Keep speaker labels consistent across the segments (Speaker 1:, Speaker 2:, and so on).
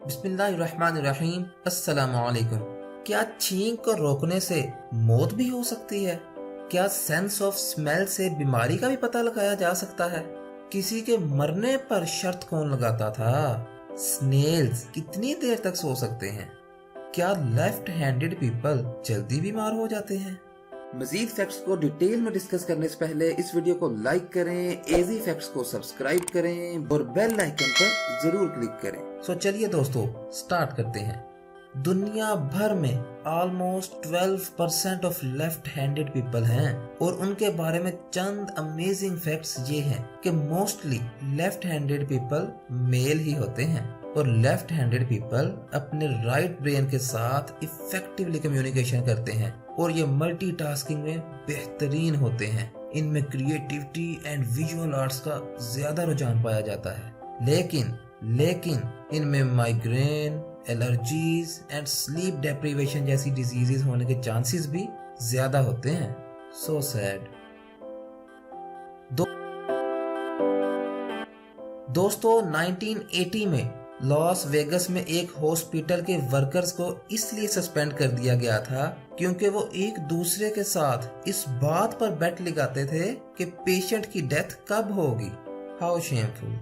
Speaker 1: बिस्मिल्लाहिर्रहमानिर्रहीम। अस्सलामुअलैकुम। क्या छींक को रोकने से मौत भी हो सकती है? क्या सेंस ऑफ स्मेल से बीमारी का भी पता लगाया जा सकता है? किसी के मरने पर शर्त कौन लगाता था? स्नेल्स कितनी देर तक सो सकते हैं? क्या लेफ्ट हैंडेड पीपल जल्दी बीमार हो जाते हैं? मजीद फैक्ट्स को डिटेल में डिस्कस करने से पहले इस वीडियो को लाइक करें, एजी फैक्ट्स को सब्सक्राइब करें और बेल आइकन पर जरूर क्लिक करें। सो चलिए दोस्तों स्टार्ट करते हैं। दुनिया भर में almost 12% of left handed people हैं और उनके बारे में चंद अमेजिंग फैक्ट्स ये हैं कि mostly left handed people male ही होते हैं और लेफ्ट हैंडेड पीपल अपने राइट ब्रेन के साथ इफेक्टिवली कम्युनिकेशन करते हैं और ये मल्टीटास्किंग में बेहतरीन होते हैं। इनमें क्रिएटिविटी एंड विजुअल आर्ट्स का ज्यादा रुझान पाया जाता है। लेकिन इनमें migraine, allergies and sleep deprivation जैसी डिजीजेस होने के चांसेस भी ज्यादा होते हैं। So sad. दोस्तों 1980 में लॉस वेगस में एक हॉस्पिटल के वर्कर्स को इसलिए सस्पेंड कर दिया गया था क्योंकि वो एक दूसरे के साथ इस बात पर बेट लगाते थे कि पेशेंट की डेथ कब होगी। How shameful.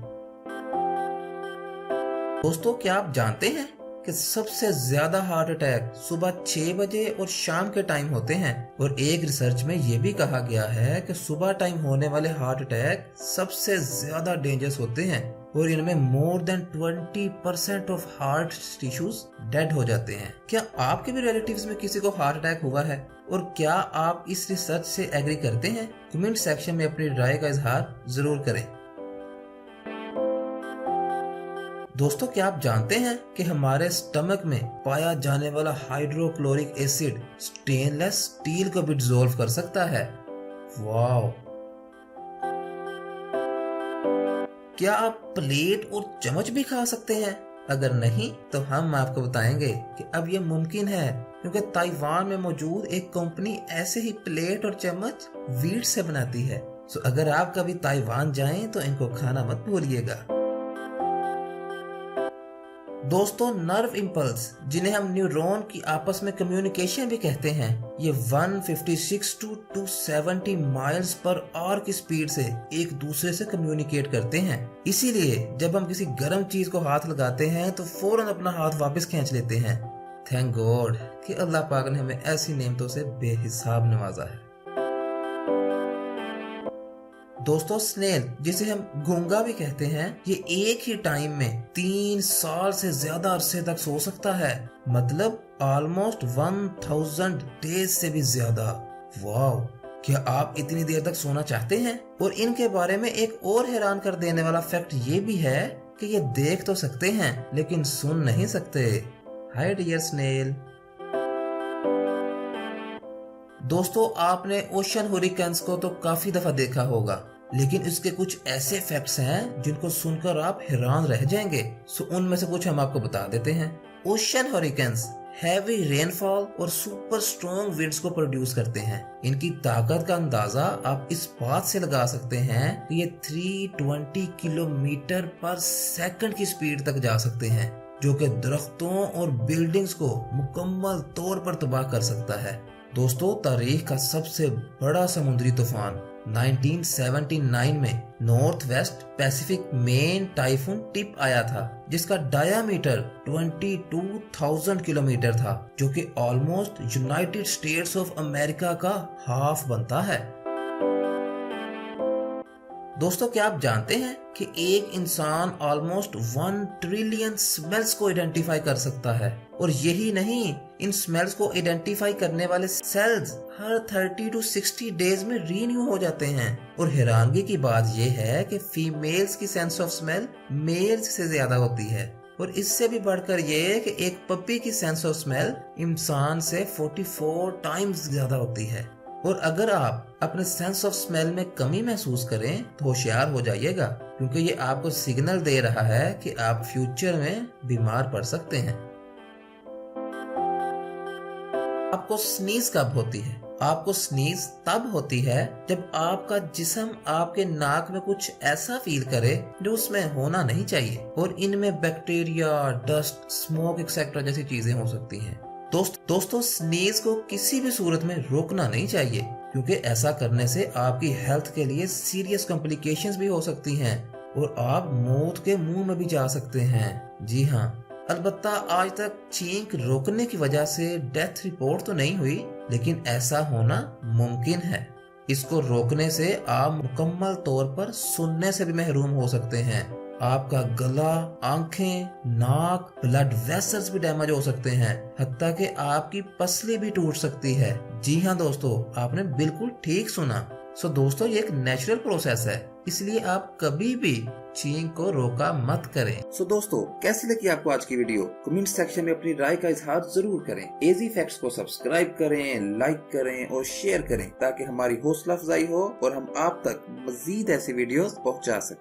Speaker 1: दोस्तों क्या आप जानते हैं कि सबसे ज्यादा हार्ट अटैक सुबह 6 बजे और शाम के टाइम होते हैं और एक रिसर्च में यह भी कहा गया है कि सुबह टाइम होने वाले हार्ट अटैक सबसे ज्यादा डेंजरस होते हैं और इनमें more than 20% of heart tissues dead हो जाते हैं। क्या आपके भी रिलेटिव्स में किसी को हार्ट अटैक हुआ है और क्या आप इस रिसर्च से एग्री करते हैं? कमेंट सेक्शन में अपनी राय का इजहार जरूर करें। दोस्तों क्या आप जानते हैं कि हमारे स्टमक में पाया जाने वाला हाइड्रोक्लोरिक एसिड स्टेनलेस स्टील को भी डिसॉल्व कर सकता है? वाओ। क्या आप प्लेट और चम्मच भी खा सकते हैं? अगर नहीं तो हम आपको बताएंगे कि अब यह मुमकिन है क्योंकि ताइवान में मौजूद एक कंपनी ऐसे ही प्लेट और चम्मच वीट से बनाती है। सो अगर आप कभी ताइवान जाएं तो इनको खाना मत भूलिएगा। दोस्तों नर्व इंपल्स जिन्हें हम न्यूरॉन की आपस में कम्युनिकेशन भी कहते हैं, ये 156 to 270 माइल्स पर आवर की स्पीड से एक दूसरे से कम्युनिकेट करते हैं। इसीलिए जब हम किसी गर्म चीज को हाथ लगाते हैं तो फौरन अपना हाथ वापस खींच लेते हैं। थैंक गॉड कि अल्लाह पाक ने हमें ऐसी नेमतों से बेहिसाब नवाजा है। दोस्तों स्नेल जिसे हम गूंगा भी कहते हैं, ये एक ही टाइम में 3 साल से ज्यादा अरसे तक सो सकता है, मतलब ऑलमोस्ट 1000 डेज से भी ज्यादा। वाओ। क्या आप इतनी देर तक सोना चाहते हैं? और इनके बारे में एक और हैरान कर देने वाला फैक्ट ये भी है कि ये देख तो सकते हैं लेकिन सुन नहीं सकते। Hi dear snail. दोस्तों आपने ओशन हुरिकेन्स को तो काफी दफा देखा होगा, लेकिन इसके कुछ ऐसे फैक्ट्स हैं जिनको सुनकर आप हैरान रह जाएंगे। सो उनमें से कुछ हम आपको बता देते हैं। ओशन हुरिकेन्स हैवी रेनफॉल और सुपर स्ट्रॉन्ग विंड्स को प्रोड्यूस करते हैं। इनकी ताकत का अंदाजा आप इस बात से लगा सकते हैं कि ये 320 किलोमीटर पर सेकंड की स्पीड तक जा सकते हैं, जो कि दरख्तों और बिल्डिंग्स को मुकम्मल तौर पर तबाह कर सकता है। दोस्तों तारीख का सबसे बड़ा समुद्री तूफान 1979 में north west Pacific main typhoon tip आया था, जिसका डायामीटर 22,000 किलोमीटर था, जो कि almost United states of America का हाफ बनता है। दोस्तों क्या आप जानते हैं कि एक इंसान ऑलमोस्ट 1 ट्रिलियन स्मेल्स को आइडेंटिफाई कर सकता है? और यही नहीं, इन स्मेल्स को आइडेंटिफाई करने वाले सेल्स हर 30 to 60 डेज में रीन्यू हो जाते हैं। और हैरानगी की बात यह है कि फीमेल्स की सेंस ऑफ स्मेल मेल्स से ज्यादा होती है और इससे भी बढ़कर यह कि एक पपी की सेंस ऑफ स्मेल इंसान से 44 टाइम्स ज्यादा होती है। और अगर आप अपने सेंस ऑफ स्मेल में कमी महसूस करें तो होशियार हो जाइएगा, क्योंकि ये आपको सिग्नल दे रहा है कि आप फ्यूचर में बीमार पड़ सकते हैं। आपको स्नीज कब होती है? आपको स्नीज तब होती है जब आपका जिस्म आपके नाक में कुछ ऐसा फील करे जो उसमें होना नहीं चाहिए, और इनमें बैक्टीरिया, डस्ट, स्मोक एक्सेट्रा जैसी चीजें हो सकती हैं। दोस्तों स्नीज को किसी भी सूरत में रोकना नहीं चाहिए, क्योंकि ऐसा करने से आपकी हेल्थ के लिए सीरियस कॉम्प्लिकेशंस भी हो सकती हैं और आप मौत के मुंह में भी जा सकते हैं। जी हाँ, अलबत्ता आज तक छींक रोकने की वजह से डेथ रिपोर्ट तो नहीं हुई, लेकिन ऐसा होना मुमकिन है। इसको रोकने से आप मुकम्मल तौर पर सुनने से भी महरूम हो सकते हैं। आपका गला, आंखें, नाक, ब्लड वेसल्स भी डैमेज हो सकते हैं, हत्ता कि आपकी पसली भी टूट सकती है। जी हाँ दोस्तों, आपने बिल्कुल ठीक सुना। दोस्तों ये एक नेचुरल प्रोसेस है, इसलिए आप कभी भी छींक को रोका मत करें। दोस्तों कैसी लगी आपको आज की वीडियो? कमेंट सेक्शन में अपनी राय का इजहार जरूर करें। एजी फैक्ट्स को सब्सक्राइब करें, लाइक करें और शेयर करें, ताकि हमारी हौसला अफजाई हो और हम आप तक मजीद ऐसी वीडियोस पहुंचा सकें।